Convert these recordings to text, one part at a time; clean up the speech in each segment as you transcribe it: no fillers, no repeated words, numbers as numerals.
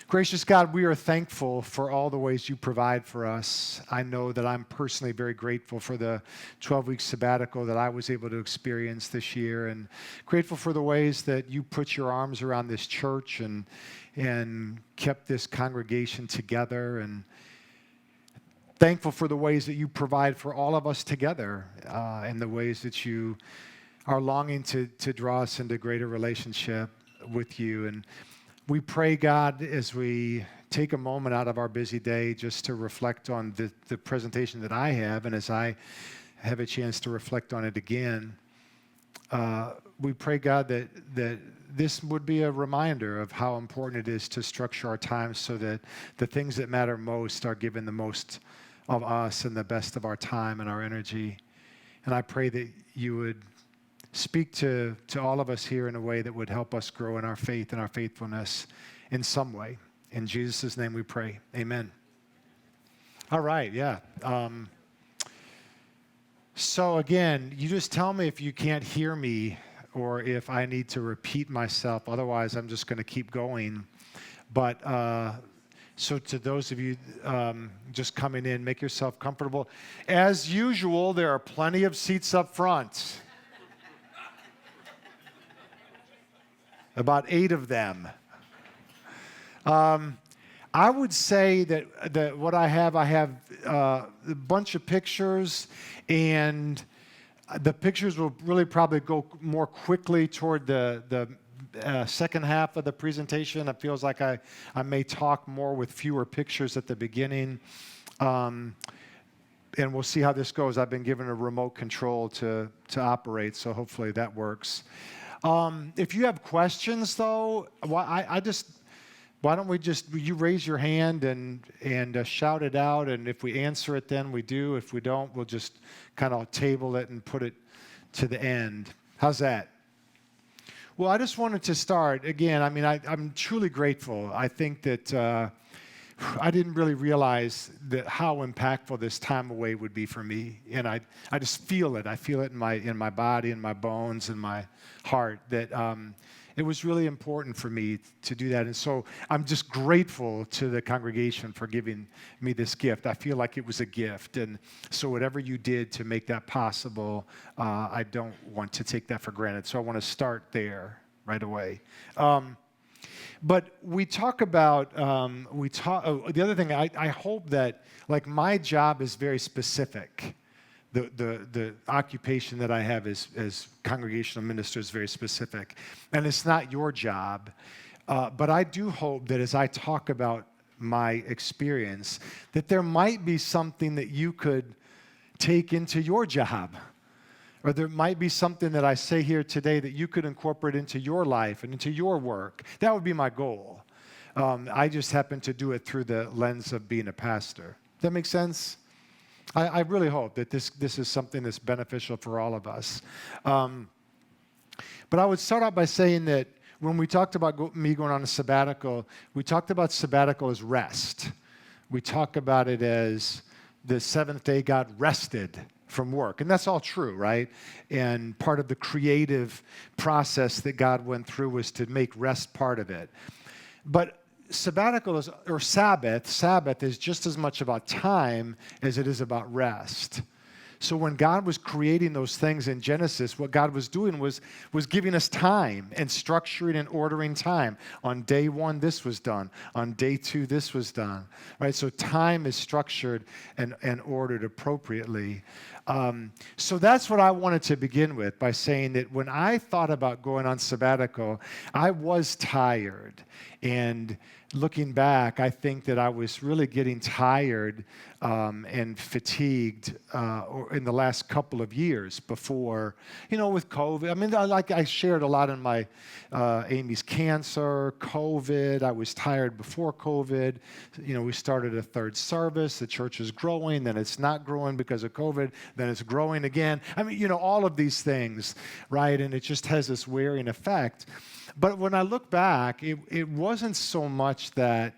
Gracious God, we are thankful for all the ways you provide for us. I know that I'm personally very grateful for the 12-week sabbatical that I was able to experience this year, and grateful for the ways that you put your arms around this church and kept this congregation together, and thankful for the ways that you provide for all of us together, and the ways that you are longing to draw us into greater relationship with you. And we pray, God, as we take a moment out of our busy day just to reflect on the presentation that I have, and as I have a chance to reflect on it again, we pray, God, that this would be a reminder of how important it is to structure our time so that the things that matter most are given the most of us and the best of our time and our energy. And I pray that you would speak to all of us here in a way that would help us grow in our faith and our faithfulness in some way. In Jesus' name we pray. Amen. All right, yeah. So again, you just tell me if you can't hear me or if I need to repeat myself. Otherwise, I'm just going to keep going. But so to those of you just coming in, make yourself comfortable. As usual, there are plenty of seats up front. About 8 of them. I would say that what I have a bunch of pictures, and the pictures will really probably go more quickly toward the second half of the presentation. It feels like I may talk more with fewer pictures at the beginning. And we'll see how this goes. I've been given a remote control to operate, so hopefully that works. If you have questions, though, why don't we you raise your hand and shout it out, and if we answer it, then we do. If we don't, we'll just kind of table it and put it to the end. How's that? Well, I just wanted to start. Again, I mean, I'm truly grateful. I think that I didn't really realize how impactful this time away would be for me, and I just feel it. I feel it in my body, in my bones, in my heart that it was really important for me to do that. And so I'm just grateful to the congregation for giving me this gift. I feel like it was a gift, and so whatever you did to make that possible, I don't want to take that for granted. So I want to start there right away. But we talk about, the other thing, I hope that, like, my job is very specific. The occupation that I have as congregational minister is very specific. And it's not your job. But I do hope that as I talk about my experience, that there might be something that you could take into your job. Or there might be something that I say here today that you could incorporate into your life and into your work. That would be my goal. I just happen to do it through the lens of being a pastor. Does that make sense? I really hope that this is something that's beneficial for all of us. But I would start out by saying that when we talked about me going on a sabbatical, we talked about sabbatical as rest. We talk about it as the seventh day God rested from work. And that's all true, right? And part of the creative process that God went through was to make rest part of it. But sabbatical or Sabbath is just as much about time as it is about rest. So when God was creating those things in Genesis, what God was doing was giving us time and structuring and ordering time. On day 1, this was done. On day 2, this was done. Right? So time is structured and ordered appropriately. So that's what I wanted to begin with, by saying that when I thought about going on sabbatical, I was tired. And looking back, I think that I was really getting tired and fatigued in the last couple of years before, with COVID. I mean, like I shared a lot in my Amy's cancer, COVID. I was tired before COVID. We started a third service. The church is growing, then it's not growing because of COVID, then it's growing again. I mean, all of these things, right? And it just has this wearing effect. But when I look back, it wasn't so much that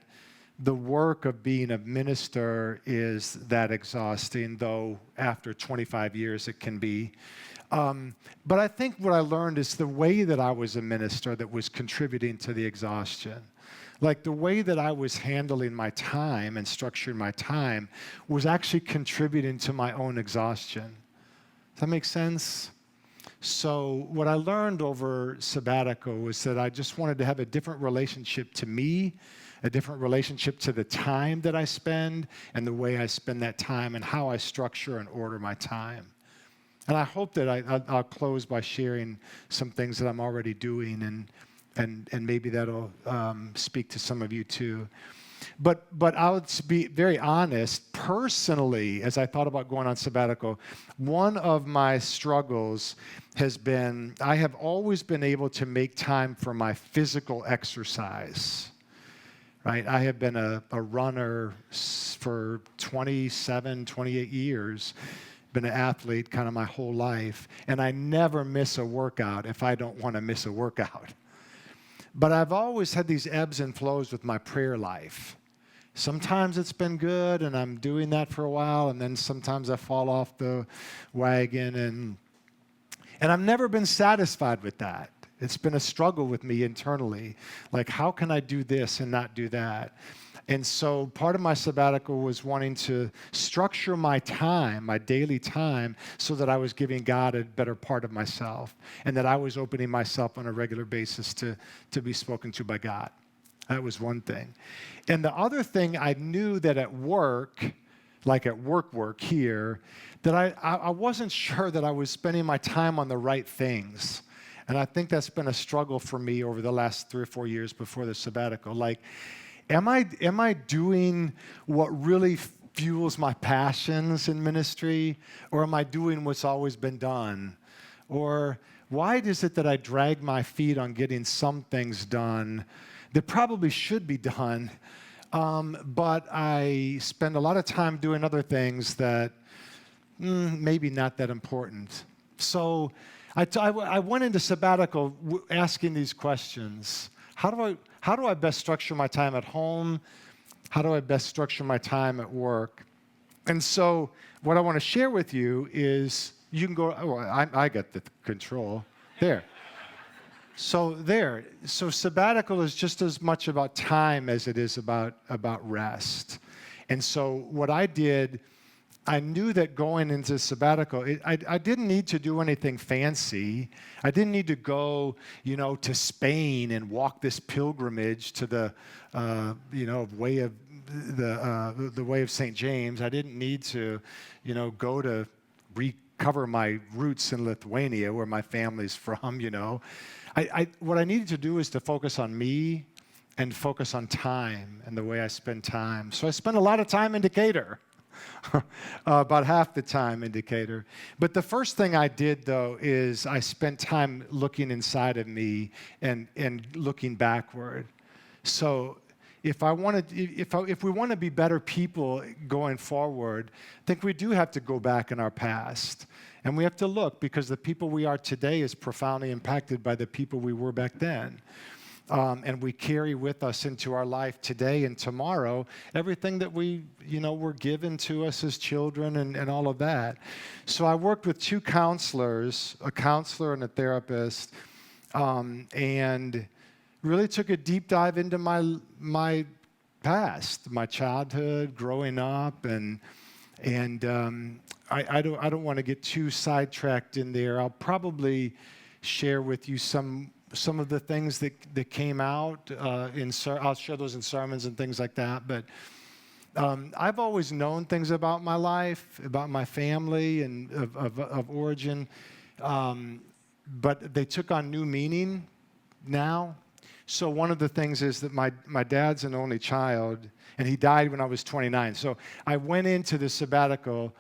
the work of being a minister is that exhausting, though after 25 years it can be. But I think what I learned is the way that I was a minister that was contributing to the exhaustion. Like the way that I was handling my time and structuring my time was actually contributing to my own exhaustion. Does that make sense? So what I learned over sabbatical was that I just wanted to have a different relationship to me, a different relationship to the time that I spend and the way I spend that time and how I structure and order my time. And I hope that I'll close by sharing some things that I'm already doing, and maybe that'll speak to some of you too. But I'll be very honest, personally, as I thought about going on sabbatical, one of my struggles has been I have always been able to make time for my physical exercise. Right? I have been a runner for 27, 28 years, been an athlete kind of my whole life, and I never miss a workout if I don't want to miss a workout. But I've always had these ebbs and flows with my prayer life. Sometimes it's been good, and I'm doing that for a while, and then sometimes I fall off the wagon, and I've never been satisfied with that. It's been a struggle with me internally. Like, how can I do this and not do that? And so part of my sabbatical was wanting to structure my time, my daily time, so that I was giving God a better part of myself and that I was opening myself on a regular basis to be spoken to by God. That was one thing. And the other thing, I knew that at work, like at work here, that I wasn't sure that I was spending my time on the right things. And I think that's been a struggle for me over the last 3 or 4 years before the sabbatical. Like, am I doing what really fuels my passions in ministry? Or am I doing what's always been done? Or why is it that I drag my feet on getting some things done that probably should be done, but I spend a lot of time doing other things that maybe not that important? So I went into sabbatical asking these questions. How do I best structure my time at home? How do I best structure my time at work? And so what I want to share with you is you can go, I got the control. There. So sabbatical is just as much about time as it is about rest. And so what I did, I knew that going into sabbatical, I didn't need to do anything fancy. I didn't need to go, to Spain and walk this pilgrimage to the way of the way of St. James. I didn't need to, go to recover my roots in Lithuania, where my family's from. What I needed to do is to focus on me and focus on time and the way I spend time. So I spent a lot of time in Decatur. About half the time in Decatur. But the first thing I did, though, is I spent time looking inside of me and looking backward. So if we want to be better people going forward, I think we do have to go back in our past. And we have to look, because the people we are today is profoundly impacted by the people we were back then. And we carry with us into our life today and tomorrow everything that we, were given to us as children and all of that. So I worked with 2 counselors, a counselor and a therapist, and really took a deep dive into my past, my childhood, growing up, and I don't want to get too sidetracked in there. I'll probably share with you some of the things that came out. I'll share those in sermons and things like that. But I've always known things about my life, about my family and of origin, but they took on new meaning now. So one of the things is that my dad's an only child, and he died when I was 29. So I went into the sabbatical,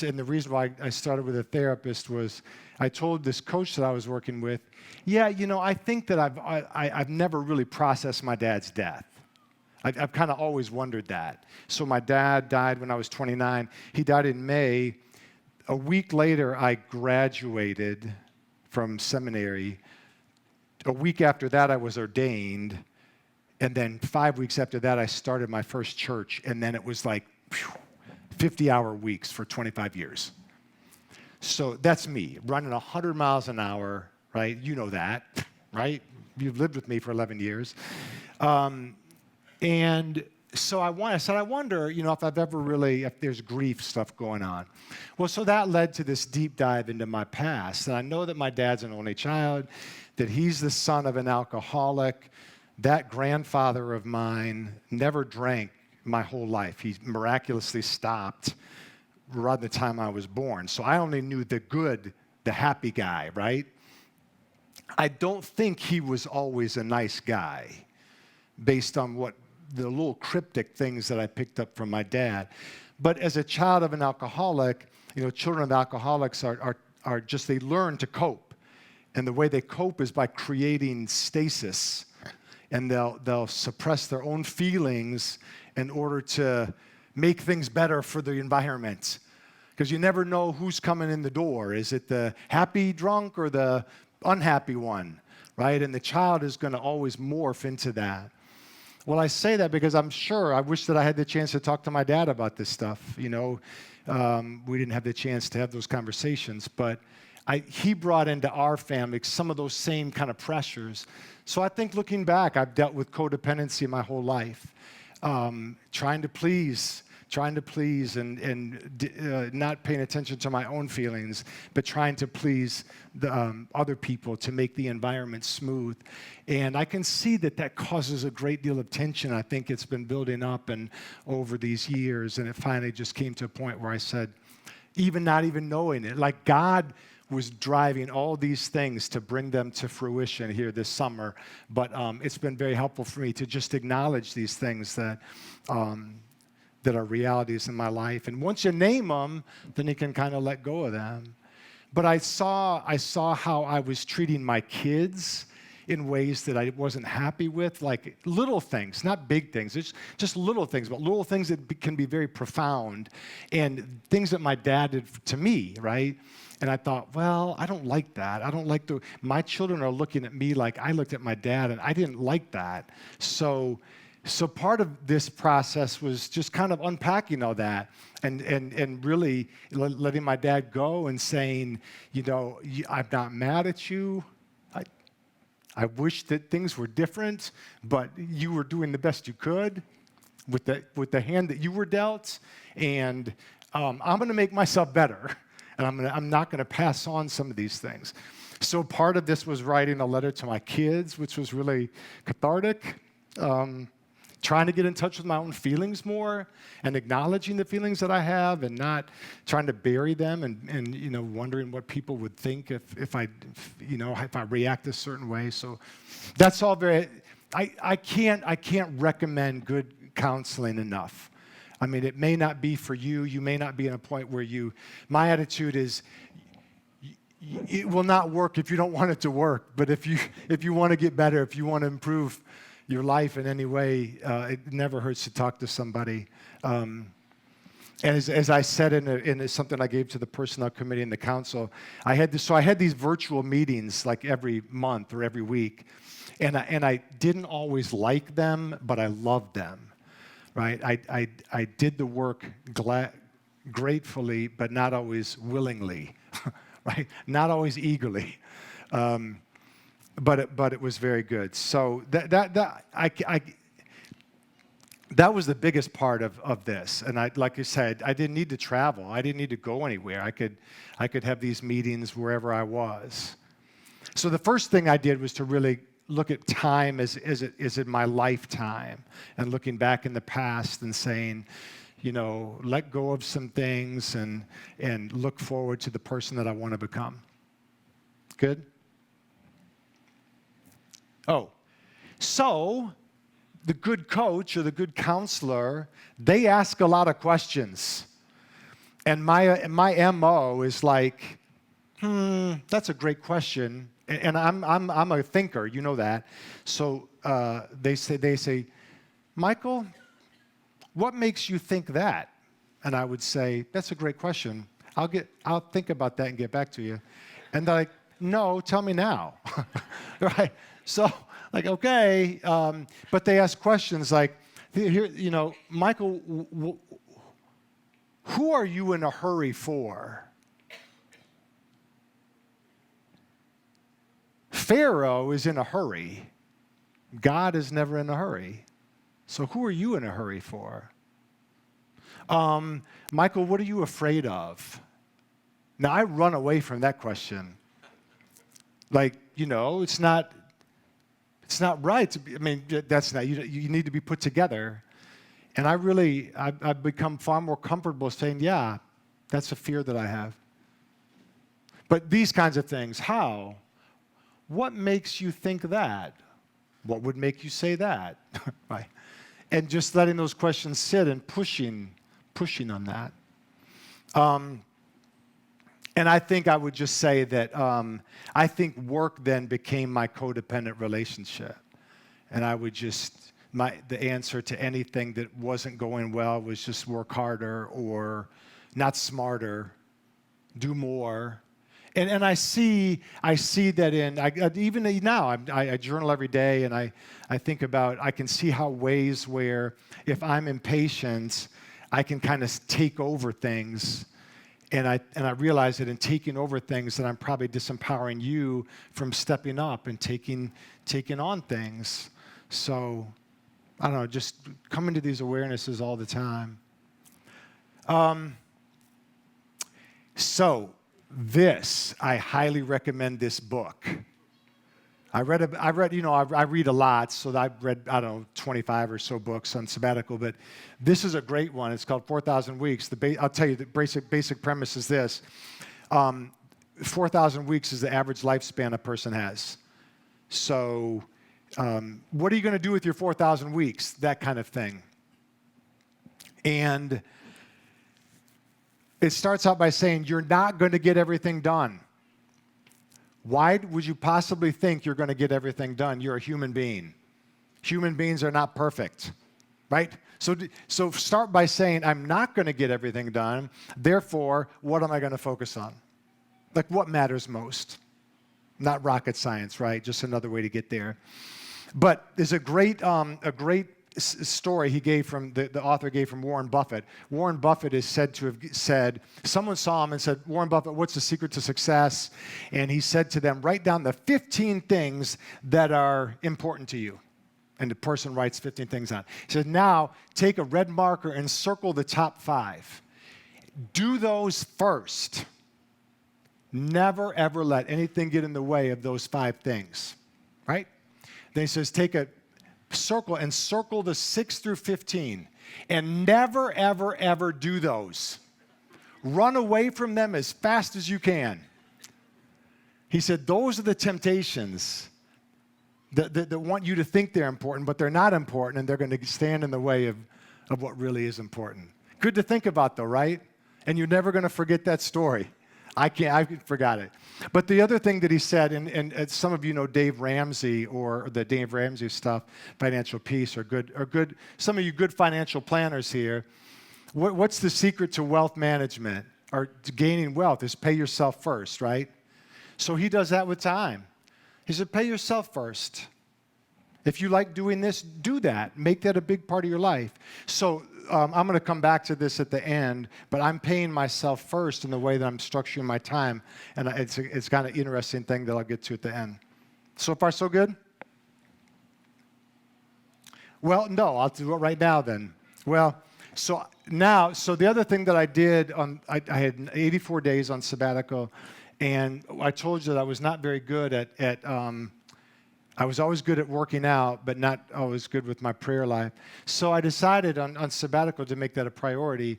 and the reason why I started with a therapist was I told this coach that I was working with, I think that I've never really processed my dad's death. I've kind of always wondered that. So my dad died when I was 29. He died in May. A week later, I graduated from seminary. A week after that, I was ordained. And then 5 weeks after that, I started my first church. And then it was like 50-hour weeks for 25 years. So that's me, running 100 miles an hour, right? You know that, right? You've lived with me for 11 years. And so I said, I wonder, if I've ever really, if there's grief stuff going on. Well, so that led to this deep dive into my past. And I know that my dad's an only child, that he's the son of an alcoholic. That grandfather of mine never drank my whole life. He miraculously stopped around the time I was born. So I only knew the good, the happy guy, right? I don't think he was always a nice guy based on what the little cryptic things that I picked up from my dad. But as a child of an alcoholic, children of alcoholics are just, they learn to cope. And the way they cope is by creating stasis. And they'll suppress their own feelings in order to make things better for the environment. Because you never know who's coming in the door. Is it the happy drunk or the unhappy one, right? And the child is going to always morph into that. Well, I say that because I wish that I had the chance to talk to my dad about this stuff. We didn't have the chance to have those conversations, but he brought into our family some of those same kind of pressures. So I think looking back, I've dealt with codependency my whole life, trying to please and not paying attention to my own feelings, but trying to please the other people to make the environment smooth. And I can see that causes a great deal of tension. I think it's been building up and over these years, and it finally just came to a point where I said, not even knowing it, like God was driving all these things to bring them to fruition here this summer. But it's been very helpful for me to just acknowledge these things that are realities in my life. And once you name them, then you can kind of let go of them. But I saw how I was treating my kids in ways that I wasn't happy with, like little things, not big things. It's just little things, but little things that can be very profound and things that my dad did to me, right? And I thought, well, I don't like that. I don't like my children are looking at me like I looked at my dad, and I didn't like that. So part of this process was just kind of unpacking all that and really letting my dad go and saying, I'm not mad at you. I wish that things were different, but you were doing the best you could with the hand that you were dealt, and I'm going to make myself better, and I'm not going to pass on some of these things. So part of this was writing a letter to my kids, which was really cathartic. Trying to get in touch with my own feelings more and acknowledging the feelings that I have and not trying to bury them and wondering what people would think if I react a certain way. So that's all very, I can't recommend good counseling enough. I mean, it may not be for you. You may not be in a point where my attitude is, it will not work if you don't want it to work. But if you want to get better, if you want to improve your life in any way, it never hurts to talk to somebody. And as I said in something I gave to the personnel committee and the council, I had these virtual meetings like every month or every week, and I didn't always like them, but I loved them, right? I did the work gratefully, but not always willingly, right? Not always eagerly. But it was very good. So that was the biggest part of this. And like I said, I didn't need to travel. I didn't need to go anywhere. I could have these meetings wherever I was. So the first thing I did was to really look at time as in my lifetime, and looking back in the past and saying, let go of some things and look forward to the person that I want to become. Good? Oh, so the good coach or the good counselor, they ask a lot of questions. And my MO is like, that's a great question. And I'm a thinker, you know that. So they say, Michael, what makes you think that? And I would say, that's a great question. I'll think about that and get back to you. And they're like, no, tell me now. Right? So, like, okay, but they ask questions like, here, Michael, who are you in a hurry for? Pharaoh is in a hurry. God is never in a hurry. So who are you in a hurry for? Michael, what are you afraid of? Now, I run away from that question. Like, it's not right to be, that's not, you need to be put together. And I've become far more comfortable saying, yeah, that's a fear that I have. But these kinds of things, how? What makes you think that? What would make you say that? Right? And just letting those questions sit and pushing on that. And I think I would just say that I think work then became my codependent relationship. And I would just, the answer to anything that wasn't going well was just work harder or not smarter, do more. And I see that even now, I journal every day, and I think about, I can see how ways where if I'm impatient, I can kind of take over things. And I realize that in taking over things that I'm probably disempowering you from stepping up and taking on things. So, I don't know, just coming to these awarenesses all the time. I highly recommend this book. I read, I read a lot, so I've read, 25 or so books on sabbatical, but this is a great one. It's called 4,000 Weeks. I'll tell you, the basic premise is this. 4,000 weeks is the average lifespan a person has. So what are you going to do with your 4,000 weeks? That kind of thing. And it starts out by saying, you're not going to get everything done. Why would you possibly think you're going to get everything done? You're a human being. Human beings are not perfect, right? So start by saying, I'm not going to get everything done. Therefore, what am I going to focus on? Like, what matters most? Not rocket science, right? Just another way to get there. But there's a great story he gave from the author gave from Warren Buffett. Warren Buffett is said to have said, someone saw him and said, Warren Buffett, what's the secret to success? And he said to them, write down the 15 things that are important to you. And the person writes 15 things on. He said, now take a red marker and circle the top 5. Do those first. Never, ever let anything get in the way of those 5 things, right? Then he says, take a circle the 6 through 15, and never, ever, ever do those. Run away from them as fast as you can. He said, those are the temptations that want you to think they're important, but they're not important, and they're going to stand in the way of what really is important. Good to think about, though, right? And you're never going to forget that story. I forgot it. But the other thing that he said, and some of you know Dave Ramsey or the Dave Ramsey stuff, Financial Peace, are good. Some of you good financial planners here. What's the secret to wealth management or to gaining wealth is pay yourself first, right? So he does that with time. He said, pay yourself first. If you like doing this, do that. Make that a big part of your life. So I'm going to come back to this at the end, but I'm paying myself first in the way that I'm structuring my time, and it's kind of interesting thing that I'll get to at the end. So far, so good? Well, no, I'll do it right now then. Well, so the other thing that I did, I had 84 days on sabbatical, and I told you that I was not very good at I was always good at working out, but not always good with my prayer life. So I decided on sabbatical to make that a priority.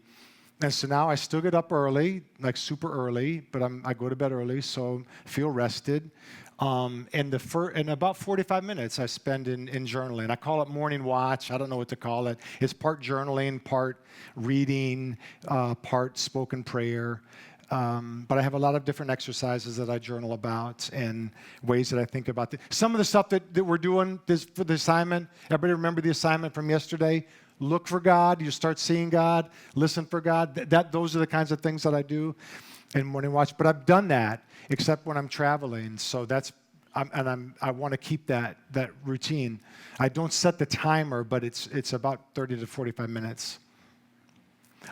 And so now I still get up early, like super early, but I go to bed early, so feel rested. And about 45 minutes I spend in journaling. I call it morning watch. I don't know what to call it. It's part journaling, part reading, part spoken prayer. But I have a lot of different exercises that I journal about and ways that I think about some of the stuff that we're doing for the assignment. Everybody remember the assignment from yesterday? Look for God. You start seeing God. Listen for God. Those are the kinds of things that I do in morning watch. But I've done that except when I'm traveling. So I want to keep that routine. I don't set the timer, but it's about 30 to 45 minutes.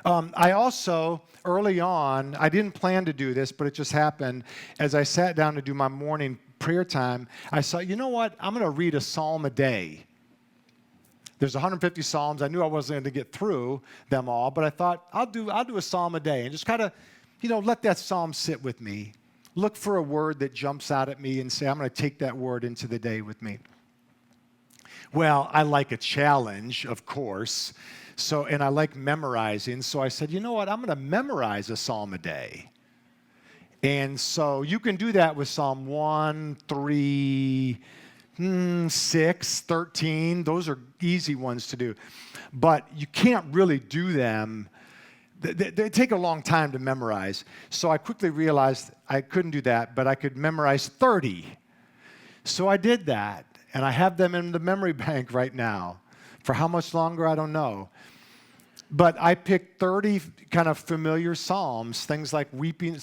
I also, early on, I didn't plan to do this, but it just happened. As I sat down to do my morning prayer time, I saw, you know what? I'm going to read a psalm a day. There's 150 Psalms. I knew I wasn't going to get through them all, but I thought I'll do a Psalm a day and just kind of, let that Psalm sit with me. Look for a word that jumps out at me and say, I'm going to take that word into the day with me. Well, I like a challenge, of course. And I like memorizing. So I said, you know what? I'm going to memorize a Psalm a day. And so you can do that with Psalm 1, 3, 6, 13. Those are easy ones to do. But you can't really do them. They take a long time to memorize. So I quickly realized I couldn't do that, but I could memorize 30. So I did that. And I have them in the memory bank right now. For how much longer, I don't know. But I picked 30 kind of familiar Psalms, things like weeping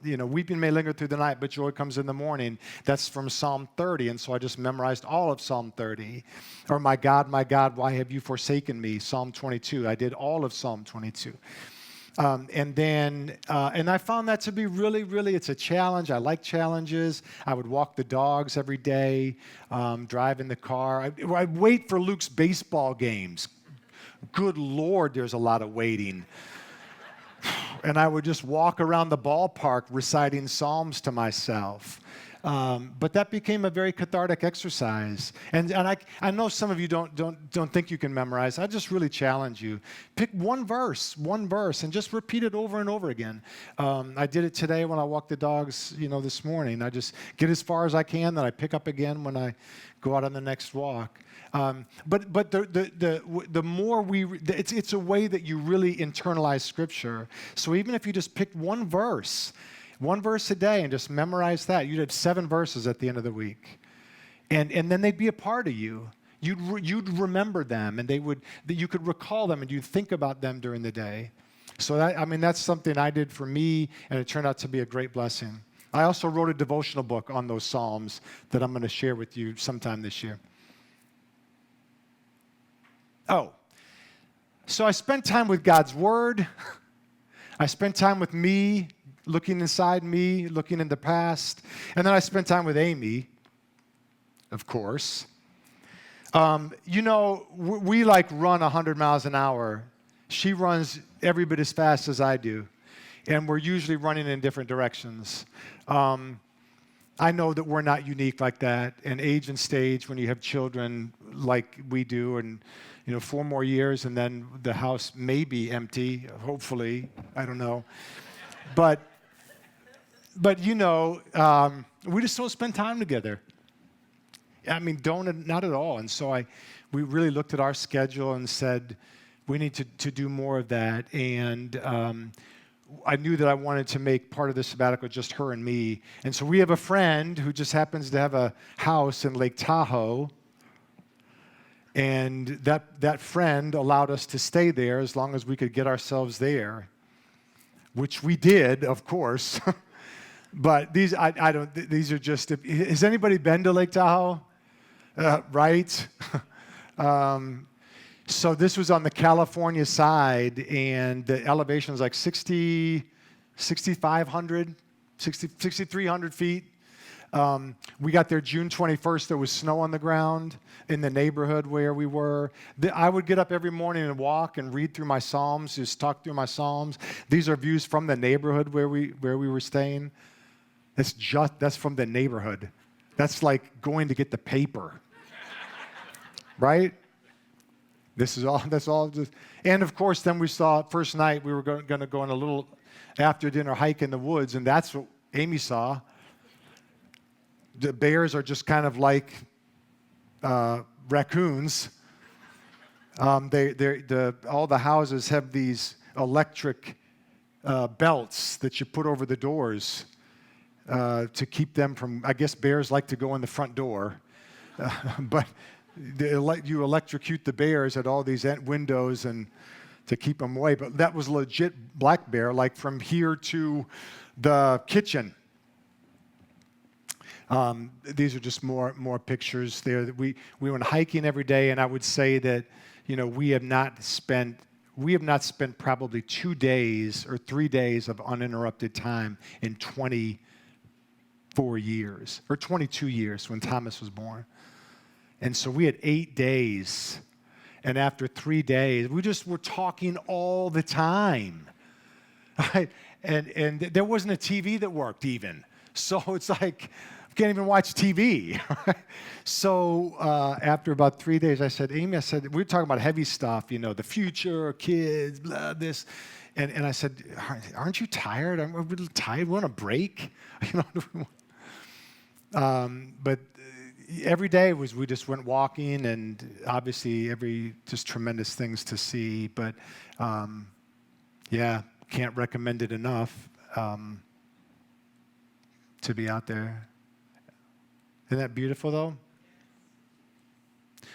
may linger through the night, but joy comes in the morning. That's from Psalm 30, and so I just memorized all of Psalm 30. Or my God, why have you forsaken me? Psalm 22. I did all of Psalm 22. And I found that to be really, really, it's a challenge. I like challenges. I would walk the dogs every day, drive in the car. I'd wait for Luke's baseball games. Good Lord, there's a lot of waiting. And I would just walk around the ballpark reciting Psalms to myself. But that became a very cathartic exercise. And I know some of you don't think you can memorize. I just really challenge you. Pick one verse, and just repeat it over and over again. I did it today when I walked the dogs, this morning. I just get as far as I can, then I pick up again when I go out on the next walk. But the more it's a way that you really internalize Scripture. So even if you just picked one verse a day and just memorize that, you'd have 7 verses at the end of the week. And then they'd be a part of you. You'd remember them, and you could recall them, and you'd think about them during the day. So that's something I did for me, and it turned out to be a great blessing. I also wrote a devotional book on those Psalms that I'm going to share with you sometime this year. Oh, so I spent time with God's Word. I spent time with me, looking inside me, looking in the past. And then I spent time with Amy, of course. We run 100 miles an hour. She runs every bit as fast as I do. And we're usually running in different directions. I know that we're not unique like that. And age and stage, when you have children like we do, and 4 more years, and then the house may be empty, hopefully. I don't know. But we just don't spend time together. Not at all. And so we really looked at our schedule and said, we need to do more of that. And I knew that I wanted to make part of the sabbatical just her and me. And so we have a friend who just happens to have a house in Lake Tahoe. And that friend allowed us to stay there as long as we could get ourselves there, which we did, of course. But these are just, has anybody been to Lake Tahoe? Right? So this was on the California side, and the elevation was like 6,500, 6,300 feet. We got there June 21st. There was snow on the ground in the neighborhood where we were. I would get up every morning and walk and read through my Psalms, just talk through my Psalms. These are views from the neighborhood where we were staying. That's from the neighborhood. That's like going to get the paper, right? That's all just, and of course, then we saw, first night, we were going to go on a little after-dinner hike in the woods, and that's what Amy saw. The bears are just kind of like raccoons. All the houses have these electric belts that you put over the doors to keep them from, I guess bears like to go in the front door, but you electrocute the bears at all these windows and to keep them away. But that was legit black bear, like from here to the kitchen. These are just more pictures there. We went hiking every day, and I would say that we have not spent probably 2 days or 3 days of uninterrupted time in 24 years or 22 years when Thomas was born. And so we had 8 days. And after 3 days, we just were talking all the time. Right? And there wasn't a TV that worked even. So it's like, I can't even watch TV. So after about 3 days, I said, Amy, we were talking about heavy stuff, the future, kids, blah, this. And I said, aren't you tired? I'm a little tired. We want a break? But every day we just went walking, and obviously just tremendous things to see. But yeah, can't recommend it enough to be out there. Isn't that beautiful, though?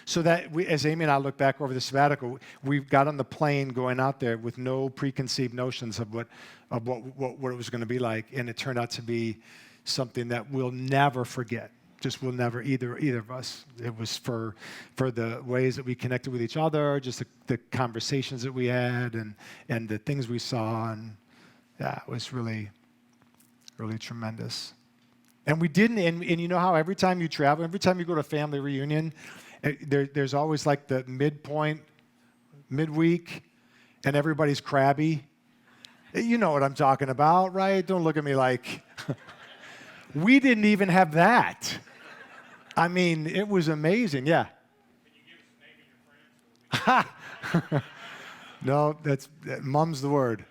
So that as Amy and I look back over the sabbatical, we got on the plane going out there with no preconceived notions of what it was going to be like, and it turned out to be something that we'll never forget. Just will never, either of us. It was for the ways that we connected with each other, just the conversations that we had, and the things we saw, and yeah, it was really, really tremendous. And we didn't, and you know how every time you travel, every time you go to a family reunion, there's always like the midweek, and everybody's crabby. You know what I'm talking about, right? Don't look at me like... We didn't even have that. I mean, it was amazing. Yeah. Can you give us maybe your friends? No, mum's the word.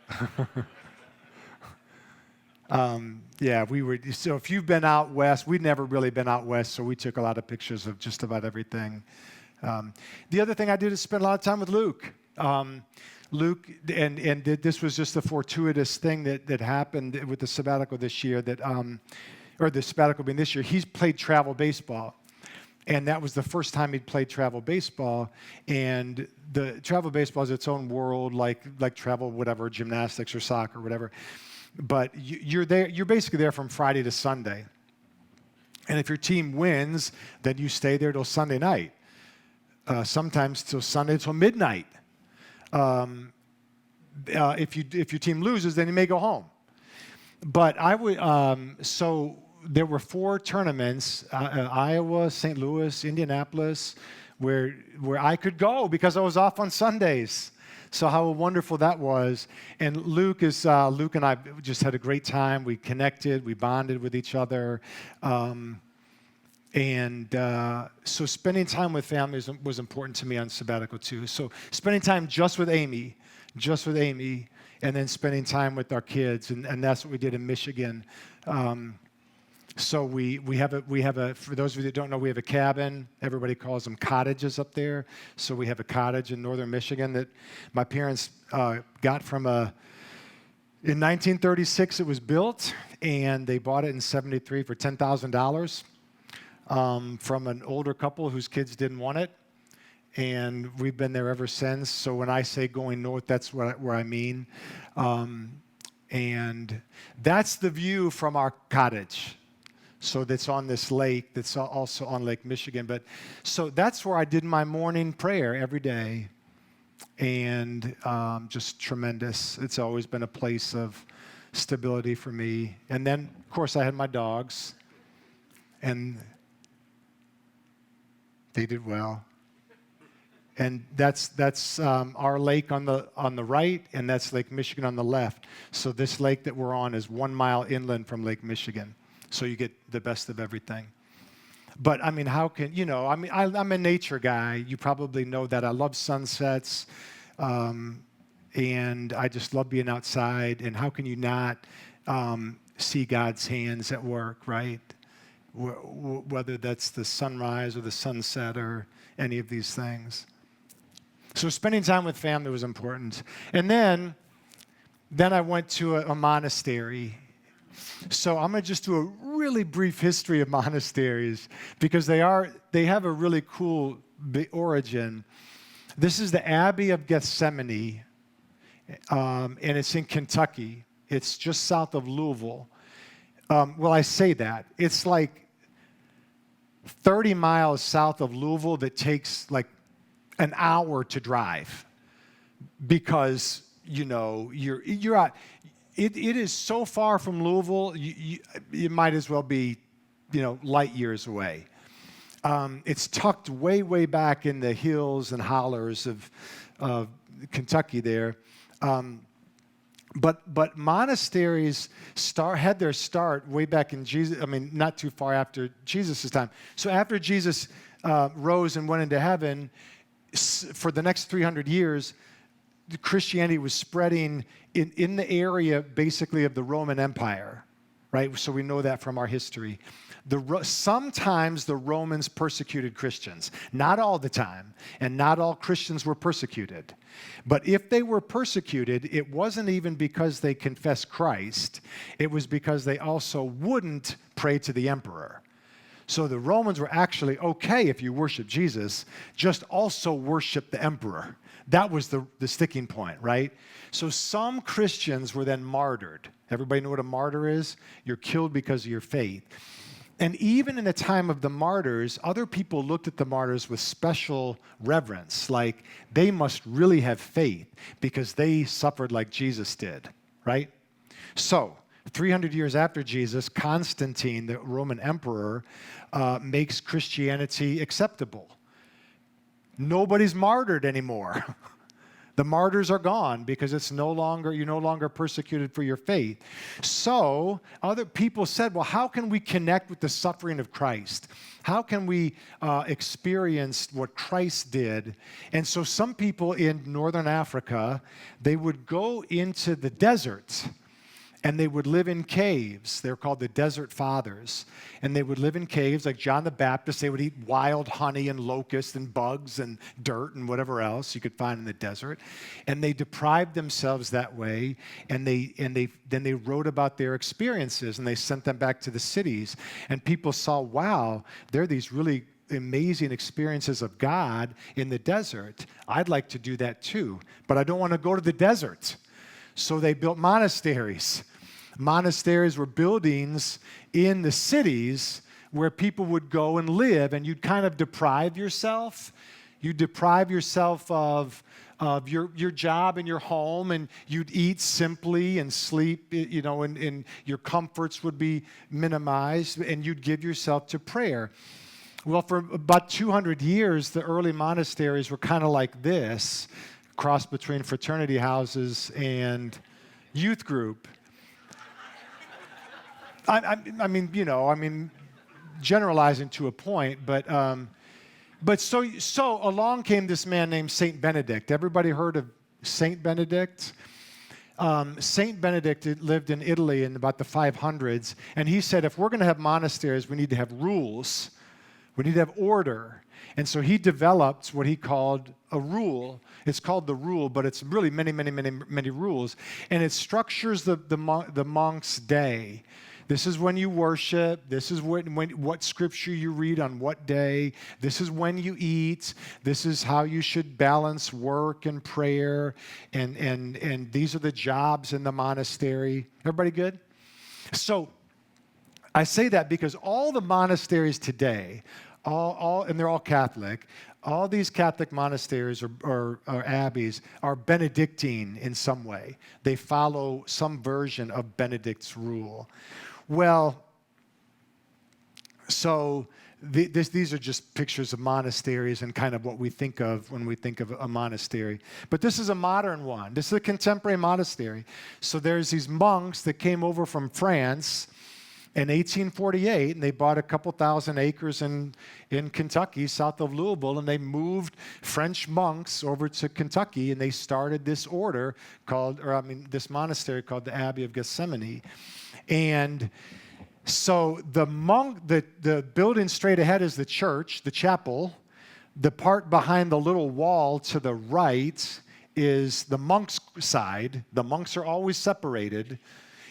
Yeah, we were. So if you've been out west, we'd never really been out west, so we took a lot of pictures of just about everything. The other thing I did is spend a lot of time with Luke. Luke, and this was just a fortuitous thing that happened with the sabbatical this year, or the sabbatical being this year. He's played travel baseball, and that was the first time he'd played travel baseball. And the travel baseball is its own world, like travel, whatever, gymnastics or soccer or whatever. But you're basically there from Friday to Sunday. And if your team wins, then you stay there till Sunday night. Sometimes till Sunday till midnight. If your team loses, then you may go home. But I would. So there were 4 tournaments: Iowa, St. Louis, Indianapolis, where I could go because I was off on Sundays. So how wonderful that was. And Luke and I just had a great time. We connected, we bonded with each other. So spending time with family was important to me on sabbatical too. So spending time just with Amy, and then spending time with our kids, and that's what we did in Michigan. So we have a, for those of you that don't know, we have a cabin. Everybody calls them cottages up there. So we have a cottage in northern Michigan that my parents got from in 1936 it was built, and they bought it in 73 for $10,000 from an older couple whose kids didn't want it. And we've been there ever since. So when I say going north, that's where I mean. And that's the view from our cottage. So that's on this lake that's also on Lake Michigan. But so that's where I did my morning prayer every day. And just tremendous. It's always been a place of stability for me. And then, of course, I had my dogs. And they did well. And that's our lake on the right, and that's Lake Michigan on the left. So this lake that we're on is 1 mile inland from Lake Michigan. So you get the best of everything. But I mean, I'm a nature guy. You probably know that. I love sunsets, and I just love being outside. And how can you not see God's hands at work, right? Whether that's the sunrise or the sunset or any of these things. So spending time with family was important. And then I went to a monastery. So I'm going to just do a really brief history of monasteries because they have a really cool origin. This is the Abbey of Gethsemane, and it's in Kentucky. It's just south of Louisville. Well, I say that. It's like 30 miles south of Louisville that takes like an hour to drive because, you're out. It is so far from Louisville, you might as well be, light years away. It's tucked way, way back in the hills and hollers of Kentucky there. But monasteries had their start way back in Jesus. I mean, not too far after Jesus' time. So after Jesus rose and went into heaven, for the next 300 years, Christianity was spreading in the area, basically, of the Roman Empire, right? So we know that from our history. Sometimes the Romans persecuted Christians. Not all the time, and not all Christians were persecuted. But if they were persecuted, it wasn't even because they confessed Christ. It was because they also wouldn't pray to the emperor. So the Romans were actually okay if you worship Jesus, just also worship the emperor. That was the sticking point, right? So some Christians were then martyred. Everybody know what a martyr is? You're killed because of your faith. And even in the time of the martyrs, other people looked at the martyrs with special reverence, like they must really have faith because they suffered like Jesus did, right? So 300 years after Jesus, Constantine, the Roman emperor, makes Christianity acceptable. Nobody's martyred anymore. The martyrs are gone because you're no longer persecuted for your faith. So other people said, well, how can we connect with the suffering of Christ? How can we experience what Christ did? And so some people in northern Africa, they would go into the desert and they would live in caves. They're called the Desert Fathers. And they would live in caves like John the Baptist. They would eat wild honey and locusts and bugs and dirt and whatever else you could find in the desert. And they deprived themselves that way. And then they wrote about their experiences and they sent them back to the cities. And people saw, wow, there are these really amazing experiences of God in the desert. I'd like to do that too, but I don't want to go to the desert. So they built monasteries. Monasteries were buildings in the cities where people would go and live, and you'd kind of deprive yourself. You'd deprive yourself of your job and your home, and you'd eat simply and sleep, and your comforts would be minimized, and you'd give yourself to prayer. Well, for about 200 years, the early monasteries were kind of like this, cross between fraternity houses and youth group. I mean, generalizing to a point, but so along came this man named Saint Benedict. Everybody heard of Saint Benedict? Saint Benedict lived in Italy in about the 500s, and he said, if we're going to have monasteries, we need to have rules. We need to have order. And so he developed what he called a rule. It's called the rule, but it's really many, many, many, many rules. And it structures the monk's day. This is when you worship. This is what scripture you read on what day. This is when you eat. This is how you should balance work and prayer. And these are the jobs in the monastery. Everybody good? So I say that because all the monasteries today, and they're all Catholic, all these Catholic monasteries or abbeys are Benedictine in some way. They follow some version of Benedict's rule. Well, so these are just pictures of monasteries and kind of what we think of when we think of a monastery. But this is a modern one. This is a contemporary monastery. So there's these monks that came over from France in 1848, and they bought a couple thousand acres in Kentucky, south of Louisville, and they moved French monks over to Kentucky, and they started this order this monastery called the Abbey of Gethsemane. And so the building straight ahead is the church, the chapel. The part behind the little wall to the right is the monks' side. The monks are always separated.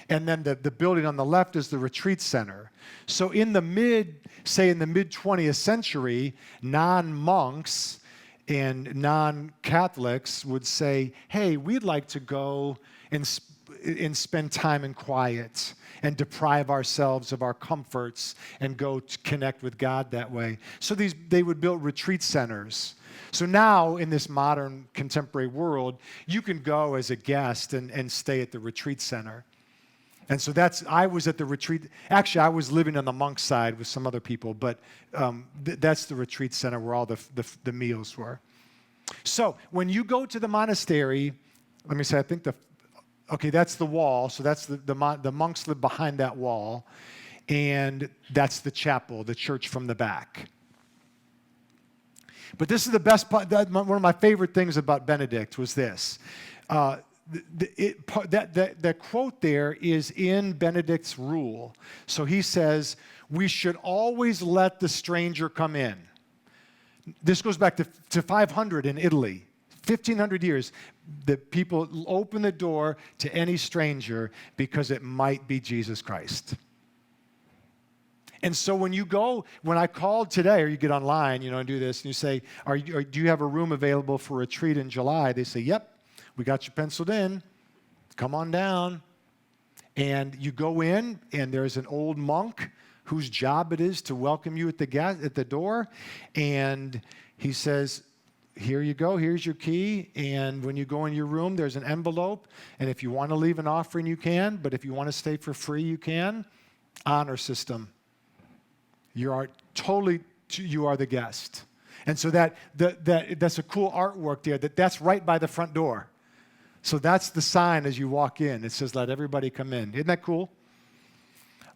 And then the building on the left is the retreat center. So in the mid-20th century, non-monks and non-Catholics would say, hey, we'd like to go and spend time in quiet and deprive ourselves of our comforts and go to connect with God that way. So they would build retreat centers. So now in this modern contemporary world, you can go as a guest and stay at the retreat center. And so I was at the retreat. Actually, I was living on the monk side with some other people, but that's the retreat center where all the meals were. So when you go to the monastery, let me say, that's the wall. So that's the monks live behind that wall. And that's the chapel, the church from the back. But this is the best part. One of my favorite things about Benedict was this. The quote there is in Benedict's rule. So he says, we should always let the stranger come in. This goes back to 500 in Italy. 1,500 years, the people open the door to any stranger because it might be Jesus Christ. And so when I called today, or you get online, and do this, and you say, do you have a room available for a retreat in July? They say, yep, we got you penciled in. Come on down. And you go in, and there's an old monk whose job it is to welcome you at the door. And he says, here you go, here's your key. And when you go in your room, there's an envelope. And if you want to leave an offering, you can. But if you want to stay for free, you can. Honor system. You are the guest. And so that's a cool artwork there. That's right by the front door. So that's the sign as you walk in. It says, let everybody come in. Isn't that cool?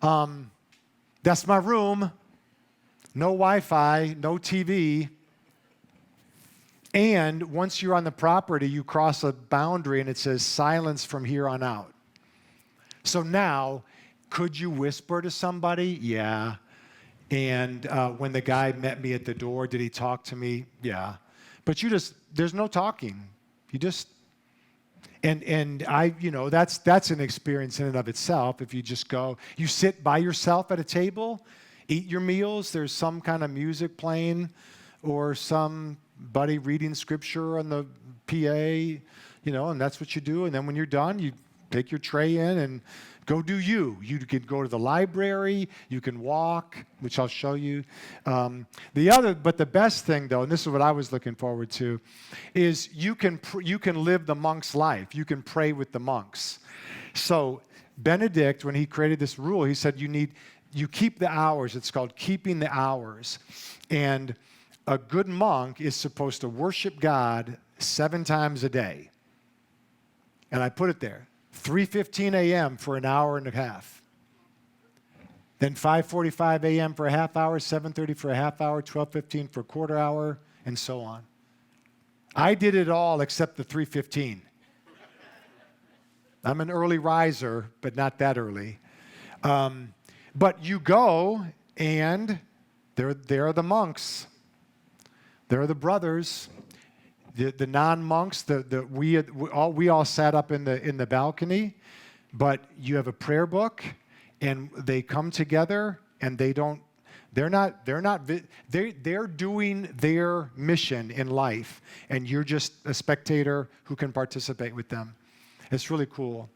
That's my room. No Wi-Fi, no TV. And once you're on the property, you cross a boundary and it says silence from here on out. So now, could you whisper to somebody? Yeah. And when the guy met me at the door, did he talk to me? Yeah. But there's no talking. And that's an experience in and of itself. If you just go, you sit by yourself at a table, eat your meals, there's some kind of music playing or somebody reading scripture on the PA, and that's what you do. And then when you're done, you take your tray in and go do you. You can go to the library. You can walk, which I'll show you. But the best thing, though, and this is what I was looking forward to, is you can live the monk's life. You can pray with the monks. So Benedict, when he created this rule, he said you keep the hours. It's called keeping the hours. And a good monk is supposed to worship God 7 times a day. And I put it there. 3:15 a.m. for an hour and a half. Then 5:45 a.m. for a half hour, 7:30 for a half hour, 12:15 for a quarter hour, and so on. I did it all except the 3:15. I'm an early riser, but not that early. But you go, and there are the monks. There are the brothers. The non-monks, we all sat up in the balcony, but you have a prayer book, and they come together, and they're doing their mission in life, and you're just a spectator who can participate with them. It's really cool.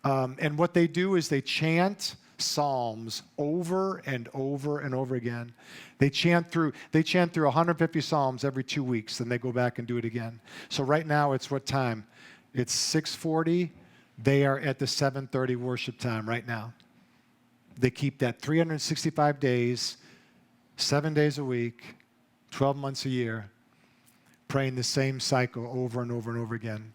And what they do is they chant psalms over and over and over again. They chant through 150 psalms every 2 weeks, then they go back and do it again. So right now it's what time? It's 6:40. They are at the 7:30 worship time right now. They keep that 365 days, 7 days a week, 12 months a year, praying the same cycle over and over and over again.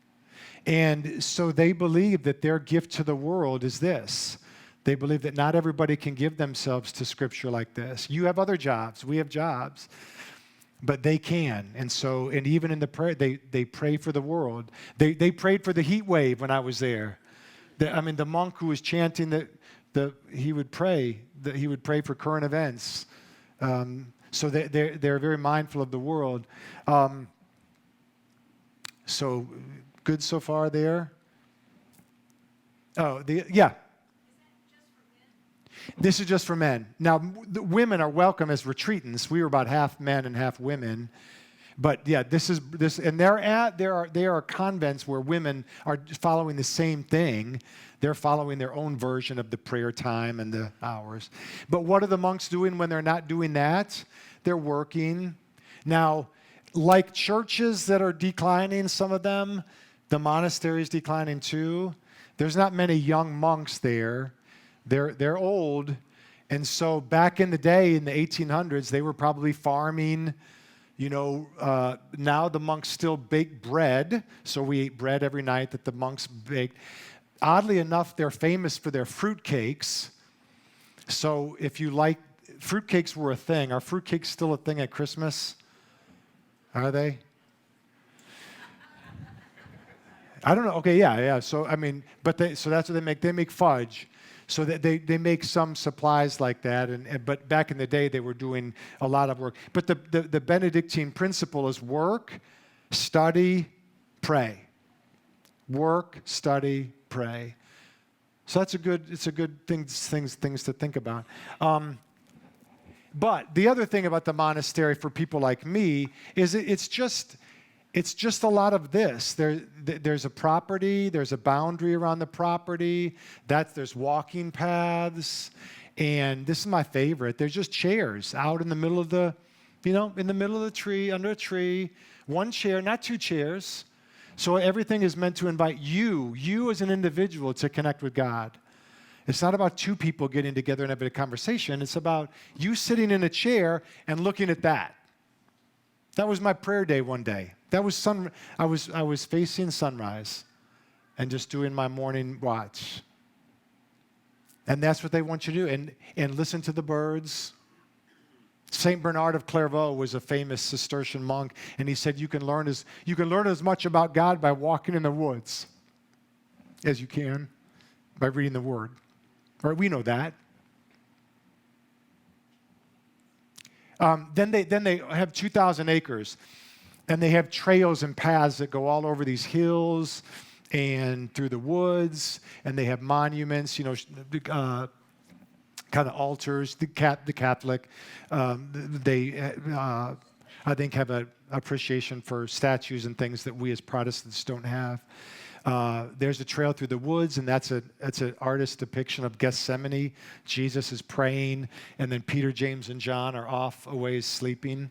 And so they believe that their gift to the world is this. They believe that not everybody can give themselves to Scripture like this. You have other jobs. We have jobs. But they can. And even in the prayer, they pray for the world. They prayed for the heat wave when I was there. The monk who was chanting he would pray for current events. So they're very mindful of the world. So good so far there? Yeah. This is just for men. Now, the women are welcome as retreatants. We were about half men and half women. But yeah, and there are convents where women are following the same thing. They're following their own version of the prayer time and the hours. But what are the monks doing when they're not doing that? They're working. Now, like churches that are declining, some of them, the monastery is declining too. There's not many young monks there. They're old. And so back in the day, in the 1800s, they were probably farming. Now the monks still bake bread. So we ate bread every night that the monks baked. Oddly enough, they're famous for their fruitcakes. So if you like, fruitcakes were a thing. Are fruitcakes still a thing at Christmas? Are they? I don't know. Okay, yeah. So so that's what they make. They make fudge. So they make some supplies like that. But back in the day, they were doing a lot of work. But the Benedictine principle is work, study, pray. Work, study, pray. So it's a good things to think about. But the other thing about the monastery for people like me is it's just a lot of this. There's a property, there's a boundary around the property, there's walking paths, and this is my favorite. There's just chairs out in the middle of the tree, under a tree, one chair, not two chairs. So everything is meant to invite you as an individual to connect with God. It's not about two people getting together and having a conversation. It's about you sitting in a chair and looking at that. That was my prayer day one day. That was I was facing sunrise and just doing my morning watch. And that's what they want you to do. And listen to the birds. Saint Bernard of Clairvaux was a famous Cistercian monk, and he said you can learn as much about God by walking in the woods as you can by reading the Word. Right? We know that. Then they have 2,000 acres, and they have trails and paths that go all over these hills and through the woods, and they have monuments, kind of altars. The Catholic, they I think have an appreciation for statues and things that we as Protestants don't have. There's a trail through the woods, and that's an artist's depiction of Gethsemane. Jesus is praying, and then Peter, James, and John are off a ways sleeping.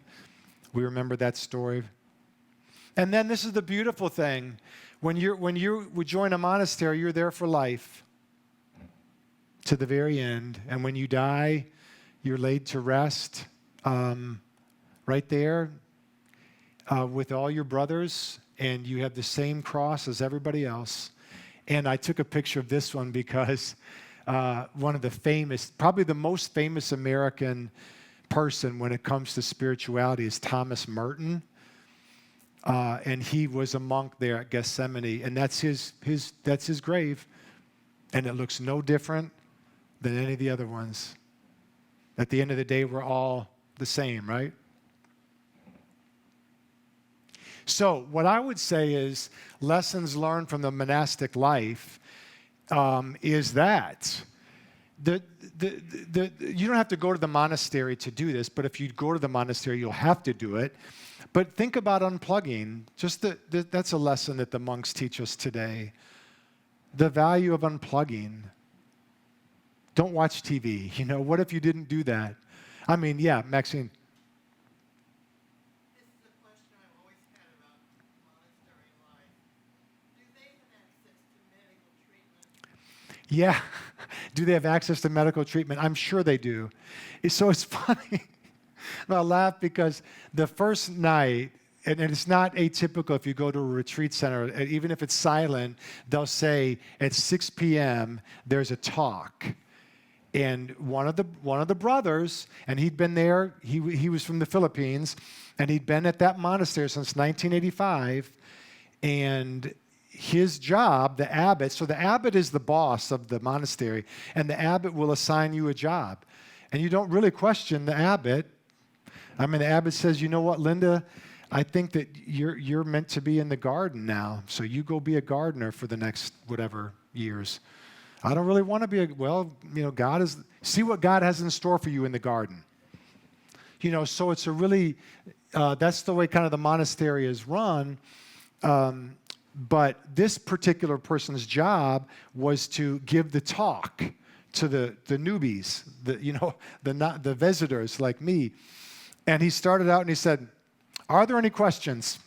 We remember that story. And then this is the beautiful thing: when you would join a monastery, you're there for life, to the very end. And when you die, you're laid to rest right there with all your brothers, and you have the same cross as everybody else. And I took a picture of this one because one of the famous, probably the most famous American person when it comes to spirituality is Thomas Merton. And he was a monk there at Gethsemane, and that's his grave. And it looks no different than any of the other ones. At the end of the day, we're all the same, right? So what I would say is lessons learned from the monastic life is that you don't have to go to the monastery to do this, but if you go to the monastery, you'll have to do it. But think about unplugging. That's a lesson that the monks teach us today. The value of unplugging. Don't watch TV. What if you didn't do that? I mean, yeah, Maxine. This is a question I've always had about monastery life. Do they have access to medical treatment? Yeah. Do they have access to medical treatment? I'm sure they do. So it's funny. I laugh because the first night, and it's not atypical if you go to a retreat center, even if it's silent, they'll say at 6 p.m. there's a talk. And one of the brothers, and he'd been there, he was from the Philippines, and he'd been at that monastery since 1985, and his job, the abbot, so the abbot is the boss of the monastery, and the abbot will assign you a job. And you don't really question the abbot. I mean, the abbot says, you know what, Linda, I think that you're meant to be in the garden now, so you go be a gardener for the next whatever years. I don't really want to be see what God has in store for you in the garden. So it's a really, that's the way kind of the monastery is run. But this particular person's job was to give the talk to the newbies, the visitors like me. And he started out and he said, "Are there any questions?"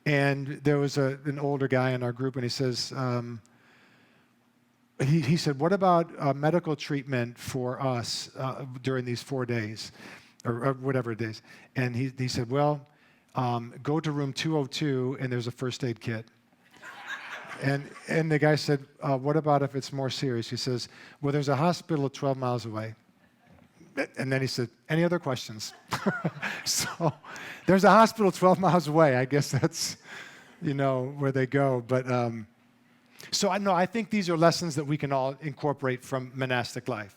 And there was an older guy in our group, and he says, he said, what about medical treatment for us during these 4 days or whatever it is? And he said, well, go to room 202 and there's a first aid kit. And the guy said, what about if it's more serious? He says, well, there's a hospital 12 miles away. And then he said, any other questions? So there's a hospital 12 miles away. I guess that's, where they go. But so I think these are lessons that we can all incorporate from monastic life.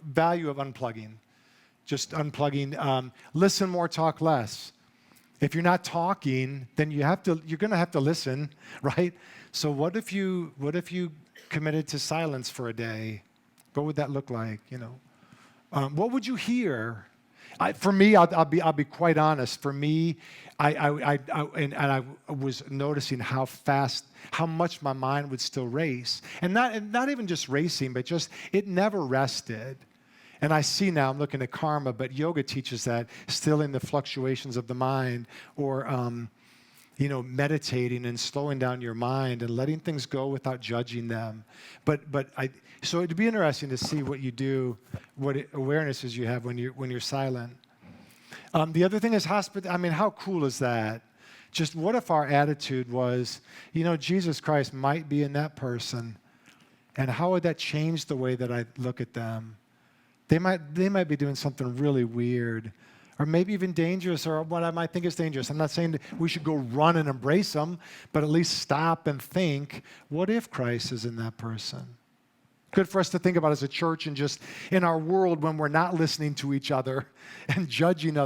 Value of unplugging, just unplugging. Listen more, talk less. If you're not talking, then you're going to have to listen, right? So what if you committed to silence for a day? What would that look like? What would you hear? For me, I'll be quite honest. For me, I was noticing how much my mind would still race, and not even just racing, but just it never rested. And I see now, I'm looking at karma, but yoga teaches that, stilling the fluctuations of the mind, or meditating and slowing down your mind and letting things go without judging them. So it'd be interesting to see what you do, what awarenesses you have when you're silent. The other thing is how cool is that? Just what if our attitude was, Jesus Christ might be in that person, and how would that change the way that I look at them? They might be doing something really weird, or maybe even dangerous, or what I might think is dangerous. I'm not saying that we should go run and embrace them, but at least stop and think, what if Christ is in that person? Good for us to think about as a church, and just in our world when we're not listening to each other and judging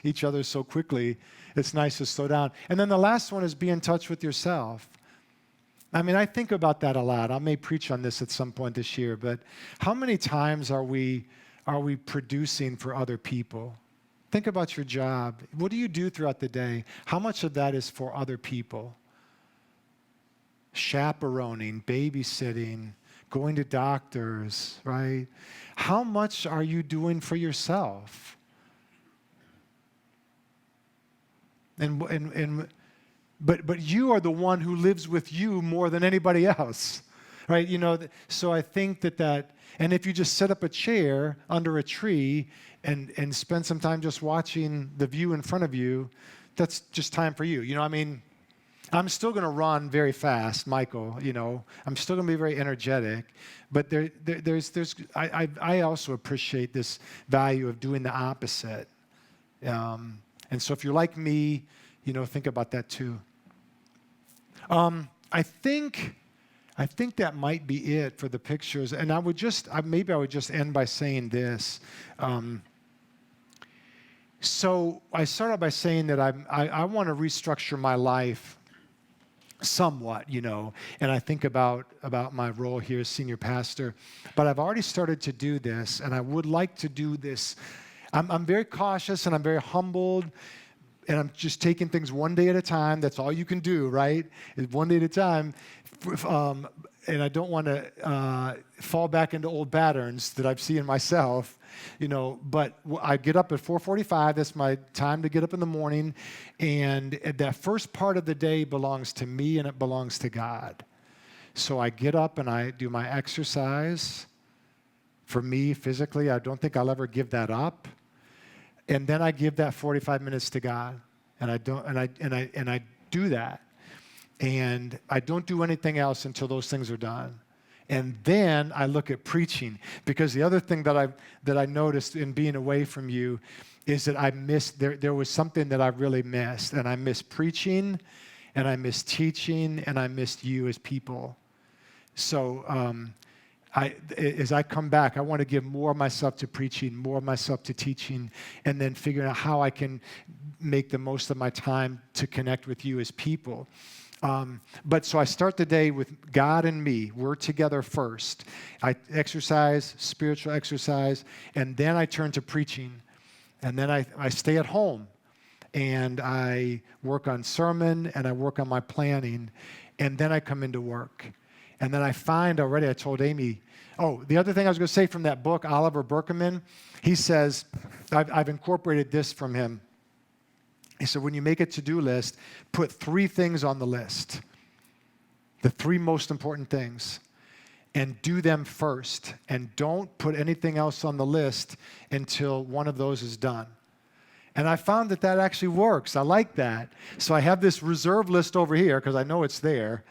each other so quickly, it's nice to slow down. And then the last one is be in touch with yourself. I think about that a lot. I may preach on this at some point this year, but how many times are we producing for other people? Think about your job. What do you do throughout the day? How much of that is for other people? Chaperoning, babysitting, going to doctors, right? How much are you doing for yourself? But you are the one who lives with you more than anybody else, right? So I think that, and if you just set up a chair under a tree and spend some time just watching the view in front of you, that's just time for you. I'm still going to run very fast, Michael. I'm still going to be very energetic, but I also appreciate this value of doing the opposite. And so if you're like me, think about that too. I think that might be it for the pictures, and I would just end by saying this. So I started by saying that I want to restructure my life somewhat, and I think about my role here as senior pastor, but I've already started to do this, and I would like to do this. I'm very cautious and I'm very humbled, and I'm just taking things one day at a time. That's all you can do, right? Is one day at a time. And I don't want to fall back into old patterns that I've seen myself, But I get up at 4:45. That's my time to get up in the morning. And that first part of the day belongs to me, and it belongs to God. So I get up and I do my exercise. For me, physically, I don't think I'll ever give that up. And then I give that 45 minutes to God, and I do that, and I don't do anything else until those things are done. And then I look at preaching, because the other thing that I noticed in being away from you is that I missed there was something that I really missed, and I missed preaching, and I missed teaching, and I missed you as people. So as I come back, I want to give more of myself to preaching, more of myself to teaching, and then figuring out how I can make the most of my time to connect with you as people. But so I start the day with God and me. We're together first. I exercise, spiritual exercise, and then I turn to preaching. And then I stay at home, and I work on sermon, and I work on my planning, and then I come into work. And then I find already, I told Amy, the other thing I was going to say from that book, Oliver Berkman, he says, I've incorporated this from him. He said, when you make a to-do list, put 3 things on the list, the 3 most important things. and do them first. And don't put anything else on the list until one of those is done. And I found that that actually works. I like that. So I have this reserve list over here because I know it's there.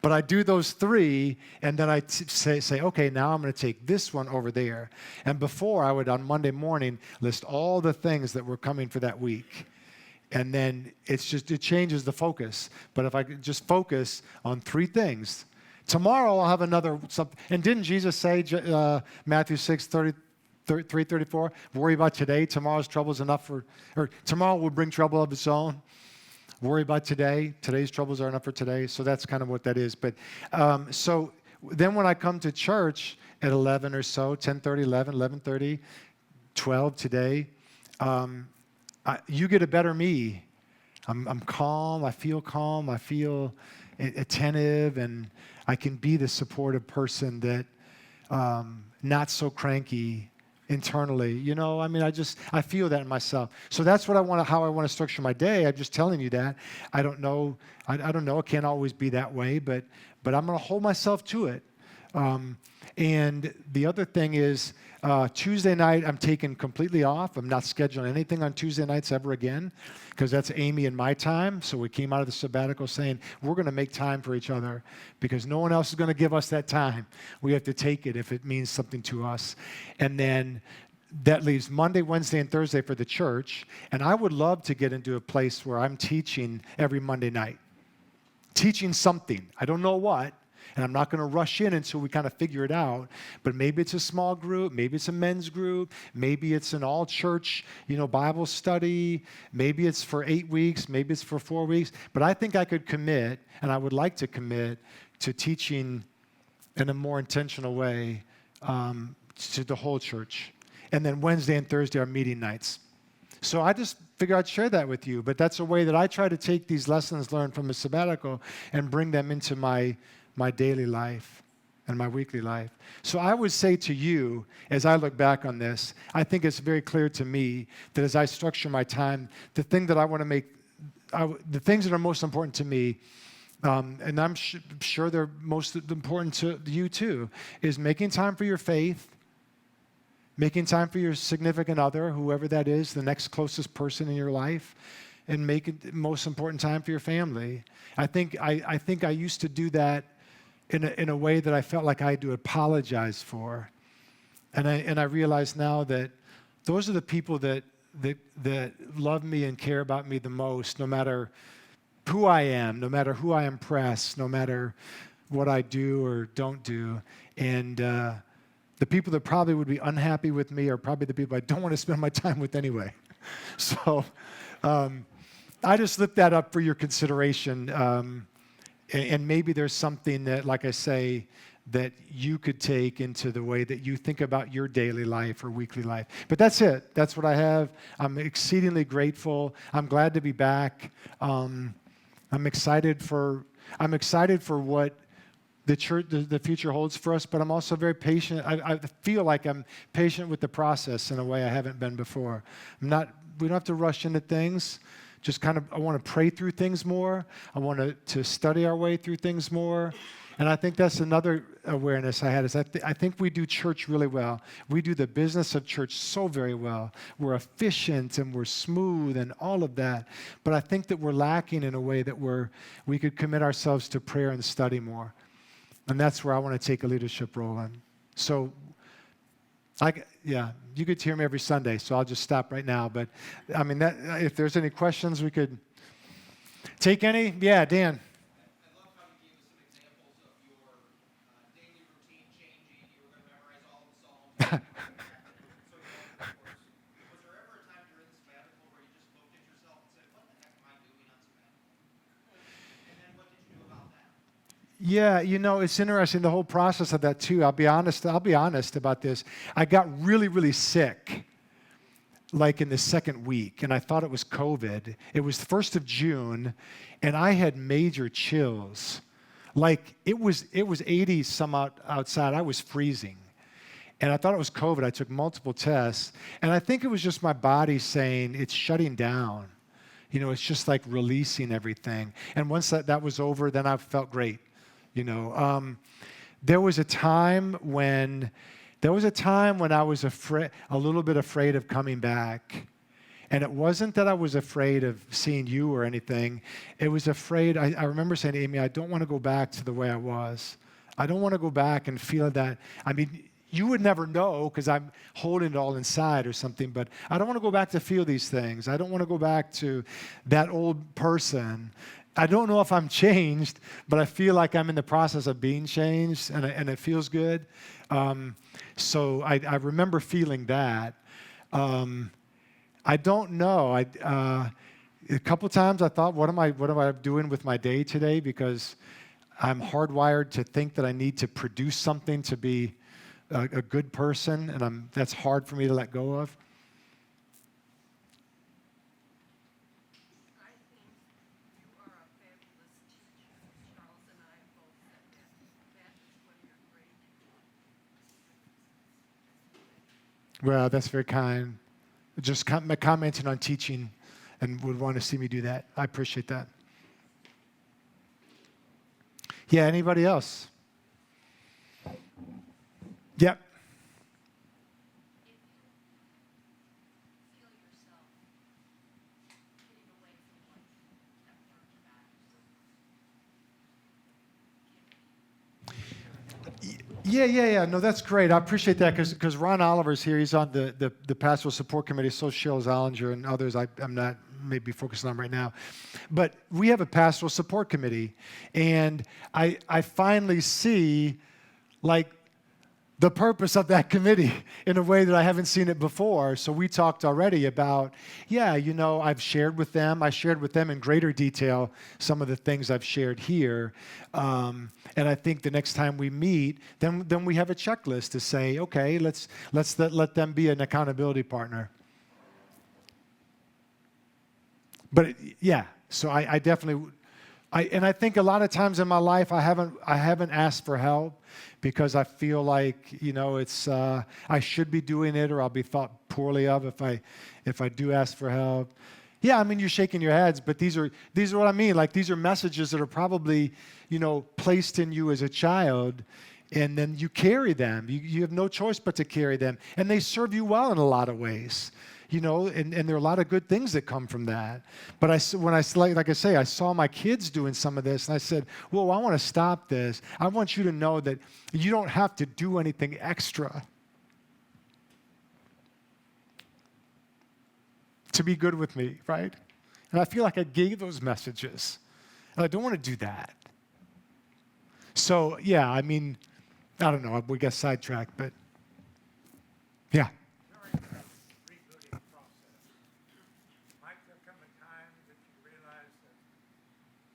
But I do those 3, and then I say, okay, now I'm going to take this one over there. And before, I would, on Monday morning, list all the things that were coming for that week. And then it changes the focus. But if I could just focus on 3 things, tomorrow I'll have another something. And didn't Jesus say, Matthew 6:33-34, worry about today, tomorrow's trouble is enough or tomorrow will bring trouble of its own. Worry about today, today's troubles are enough for today. So that's kind of what that is. But so then when I come to church at 11 or so, 10:30, 11, 11:30, 12 today, you get a better me. I'm calm, I feel attentive, and I can be the supportive person that not so cranky internally. I feel that in myself. So that's what how I want to structure my day. I'm just telling you that. I don't know. I don't know. It can't always be that way, but I'm going to hold myself to it. And the other thing is, Tuesday night, I'm taking completely off. I'm not scheduling anything on Tuesday nights ever again, because that's Amy and my time. So we came out of the sabbatical saying, we're going to make time for each other, because no one else is going to give us that time. We have to take it if it means something to us. And then that leaves Monday, Wednesday, and Thursday for the church. And I would love to get into a place where I'm teaching every Monday night. Teaching something. I don't know what. And I'm not going to rush in until we kind of figure it out. But maybe it's a small group. Maybe it's a men's group. Maybe it's an all-church, Bible study. Maybe it's for 8 weeks. Maybe it's for 4 weeks. But I think I could commit, and I would like to commit, to teaching in a more intentional way to the whole church. And then Wednesday and Thursday are meeting nights. So I just figured I'd share that with you. But that's a way that I try to take these lessons learned from a sabbatical and bring them into my daily life and my weekly life. So I would say to you, as I look back on this, I think it's very clear to me that as I structure my time, the thing that I want to make, the things that are most important to me, and I'm sure they're most important to you too, is making time for your faith, making time for your significant other, whoever that is, the next closest person in your life, and making the most important time for your family. I think I used to do that in a way that I felt like I had to apologize for. And I realize now that those are the people that love me and care about me the most, no matter who I am, no matter who I impress, no matter what I do or don't do. And the people that probably would be unhappy with me are probably the people I don't want to spend my time with anyway. So I just lift that up for your consideration. And maybe there's something that, like I say, that you could take into the way that you think about your daily life or weekly life. But that's it. That's what I have. I'm exceedingly grateful. I'm glad to be back. I'm excited for what the church, the future holds for us, but I'm also very patient. I feel like I'm patient with the process in a way I haven't been before. We don't have to rush into things. Just I want to pray through things more. I want to study our way through things more. And I think that's another awareness I had is I think we do church really well. We do the business of church so very well. We're efficient and we're smooth and all of that. But I think that we're lacking in a way that we could commit ourselves to prayer and study more. And that's where I want to take a leadership role in. So you get to hear me every Sunday, so I'll just stop right now. But, if there's any questions, we could take any. Yeah, Dan. I love how you gave us some examples of your daily routine changing. You were going to memorize all the Psalms. Was there ever a time during the sabbatical where you just looked at yourself and said, what the heck am I doing on sabbatical? And then what did you do about that? Yeah, it's interesting, the whole process of that too. I'll be honest about this. I got really, really sick, like in the second week, and I thought it was COVID. It was the 1st of June, and I had major chills. Like, it was 80 some outside. I was freezing. And I thought it was COVID. I took multiple tests, and I think it was just my body saying it's shutting down. It's just like releasing everything. And once that was over, then I felt great. there was a time when I was afraid, a little bit afraid of coming back. And it wasn't that I was afraid of seeing you or anything. It was afraid, I remember saying to Amy, I don't want to go back to the way I was. I don't want to go back and feel that. I mean, you would never know because I'm holding it all inside or something, but I don't want to go back to feel these things. I don't want to go back to that old person. I don't know if I'm changed, but I feel like I'm in the process of being changed, and it feels good. So I remember feeling that. I don't know. A couple times I thought, what am I doing with my day today? Because I'm hardwired to think that I need to produce something to be a good person, and that's hard for me to let go of. I think you are a fabulous teacher. Charles and I both said that. That is what you're great at. Well, that's very kind. Just commenting on teaching and would want to see me do that. I appreciate that. Yeah, anybody else? Yep. If you feel yourself getting away from what that word Yeah. No, that's great. I appreciate that because Ron Oliver's here. He's on the pastoral support committee. So Cheryl Zollinger and others. I'm not maybe focusing on right now, but we have a pastoral support committee, and I finally see like the purpose of that committee in a way that I haven't seen it before. So we talked already about, I've shared with them. I shared with them in greater detail some of the things I've shared here. And I think the next time we meet, then we have a checklist to say, okay, let's let them be an accountability partner. But so I definitely, I think a lot of times in my life I haven't asked for help because I feel like it's I should be doing it or I'll be thought poorly of if I do ask for help. Yeah, I mean you're shaking your heads, but these are what I mean. Like these are messages that are probably placed in you as a child, and then you carry them. You have no choice but to carry them, and they serve you well in a lot of ways. And there are a lot of good things that come from that. But like I say, I saw my kids doing some of this, and I said, whoa, I want to stop this. I want you to know that you don't have to do anything extra to be good with me, right? And I feel like I gave those messages, and I don't want to do that. So, yeah, I mean, I don't know. We got sidetracked, but yeah. During the rebooting process, might there come a time that you realize that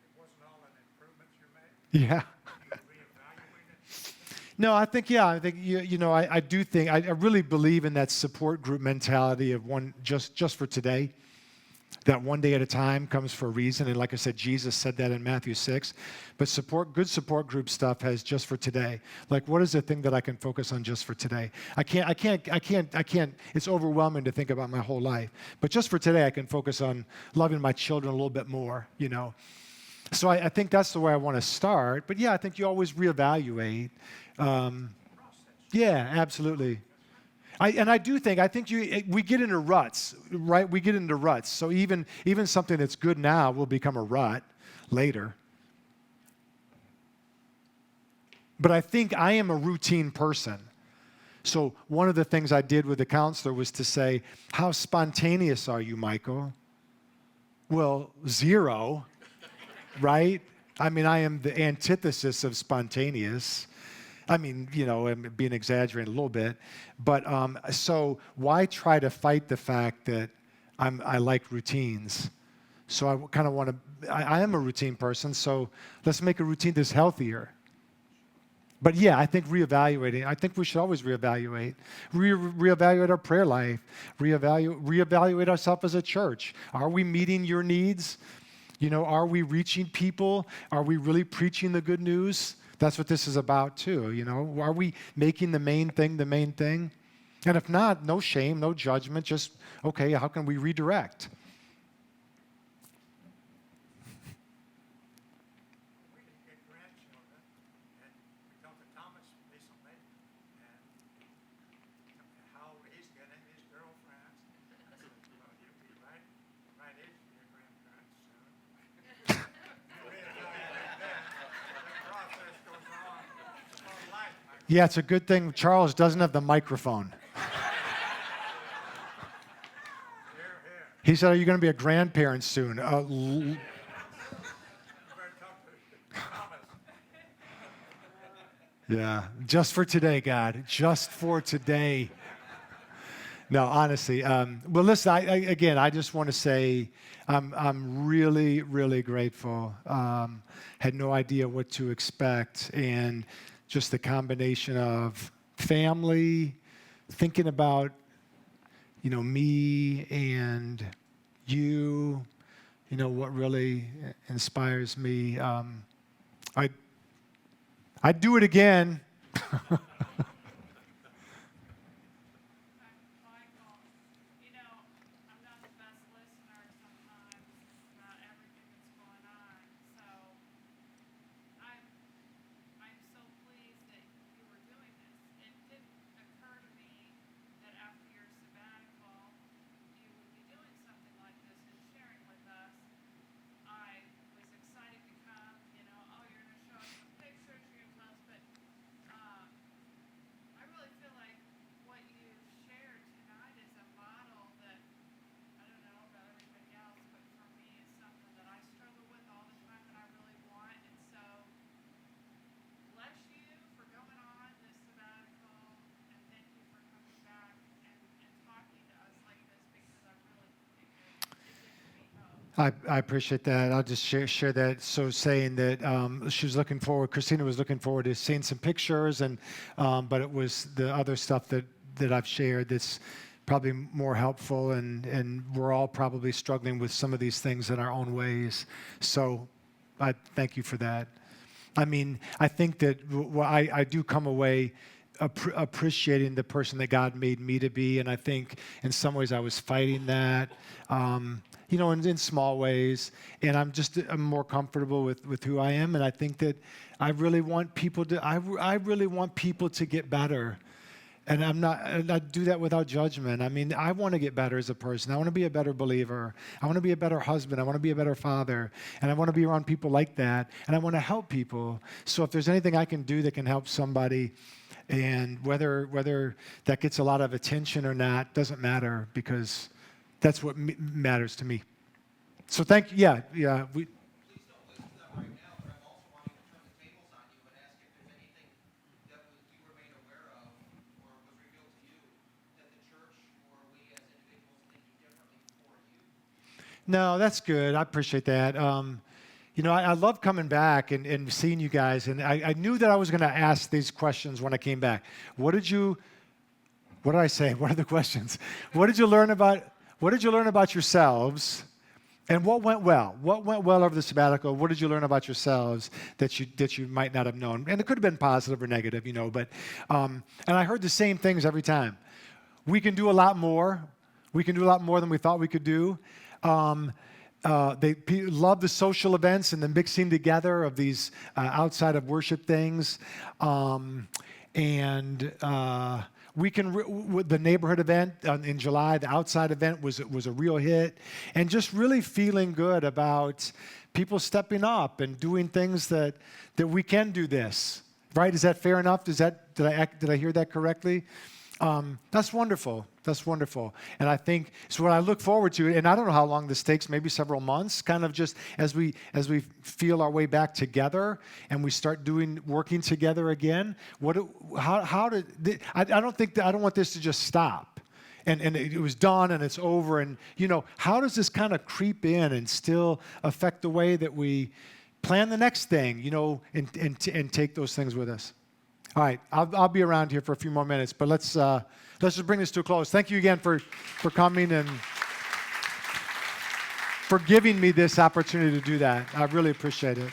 it wasn't all an improvements you made? Yeah. You reevaluate it? No, I think I do think I really believe in that support group mentality of one just for today. That one day at a time comes for a reason, and like I said, Jesus said that in Matthew 6. But good support group stuff has just for today. Like, what is the thing that I can focus on just for today? I can't. It's overwhelming to think about my whole life. But just for today, I can focus on loving my children a little bit more. So I think that's the way I want to start. But yeah, I think you always reevaluate. Yeah, absolutely. I think we get into ruts, right? We get into ruts. So even something that's good now will become a rut later. But I think I am a routine person. So one of the things I did with the counselor was to say, how spontaneous are you, Michael? Well, 0, right? I mean, I am the antithesis of spontaneous. I mean, I'm being exaggerated a little bit, but so why try to fight the fact that I like routines? So I kind of want to. I am a routine person, so let's make a routine that's healthier. But yeah, I think reevaluating. I think we should always reevaluate. Reevaluate our prayer life. Reevaluate ourselves as a church. Are we meeting your needs? Are we reaching people? Are we really preaching the good news? That's what this is about too, Are we making the main thing the main thing? And if not, no shame, no judgment, just, okay, how can we redirect? We didn't get grandchildren, and we thought that Thomas Yeah, it's a good thing Charles doesn't have the microphone. He said, "Are you going to be a grandparent soon?" You better talk to Thomas. Yeah, just for today, God, just for today. No, honestly. Well, listen. Again, I just want to say I'm really, really grateful. Had no idea what to expect, and just the combination of family, thinking about me and you. What really inspires me. I'd do it again. Michael, I'm not the best listener sometimes about everything that's going on. So I'm I'm so pleased that you were doing this. It didn't occur to me that after your sabbatical you would be doing something like this and sharing with us. I was excited to come, oh, you're gonna show us some pictures, you're gonna tell us, but I really feel like what you shared tonight is a model that I don't know about everybody else, but for me is something that I struggle with all the time and I really want. And so, bless you for going on this sabbatical, and thank you for coming back and talking to us like this, because I really think it gives me hope. I appreciate that. I'll just share that. So saying that Christina was looking forward to seeing some pictures, but it was the other stuff that I've shared that's probably more helpful, and we're all probably struggling with some of these things in our own ways. So I thank you for that. I mean, I think that I do come away appreciating the person that God made me to be, and I think in some ways I was fighting that, in small ways, and I'm more comfortable with who I am, and I think that I really want people to get better. And I do that without judgment. I mean, I want to get better as a person. I want to be a better believer. I want to be a better husband. I want to be a better father. And I want to be around people like that. And I want to help people. So if there's anything I can do that can help somebody, and whether that gets a lot of attention or not, doesn't matter, because that's what matters to me. So thank you. Yeah. Please don't listen to that right now, but I'm also wanting to turn the tables on you and ask if there's anything that you were made aware of or was revealed to you that the church or we as individuals thinking differently for you. No, that's good. I appreciate that. I love coming back and seeing you guys. And I knew that I was going to ask these questions when I came back. What did I say? What are the questions? What did you learn about yourselves? And what went well? What went well over the sabbatical? What did you learn about yourselves that you might not have known? And it could have been positive or negative, but and I heard the same things every time. We can do a lot more. We can do a lot more than we thought we could do. They love the social events and the mixing together of these outside of worship things. We can, with the neighborhood event in July, the outside event was a real hit, and just really feeling good about people stepping up and doing things that we can do this, right? Is that fair enough? Did I hear that correctly? That's wonderful. That's wonderful. And I think it's what I look forward to. And I don't know how long this takes, maybe several months, kind of just as we feel our way back together and we start working together again. I don't want this to just stop. And it was done and it's over. And, how does this kind of creep in and still affect the way that we plan the next thing, and take those things with us? All right, I'll be around here for a few more minutes, but let's just bring this to a close. Thank you again for coming and for giving me this opportunity to do that. I really appreciate it.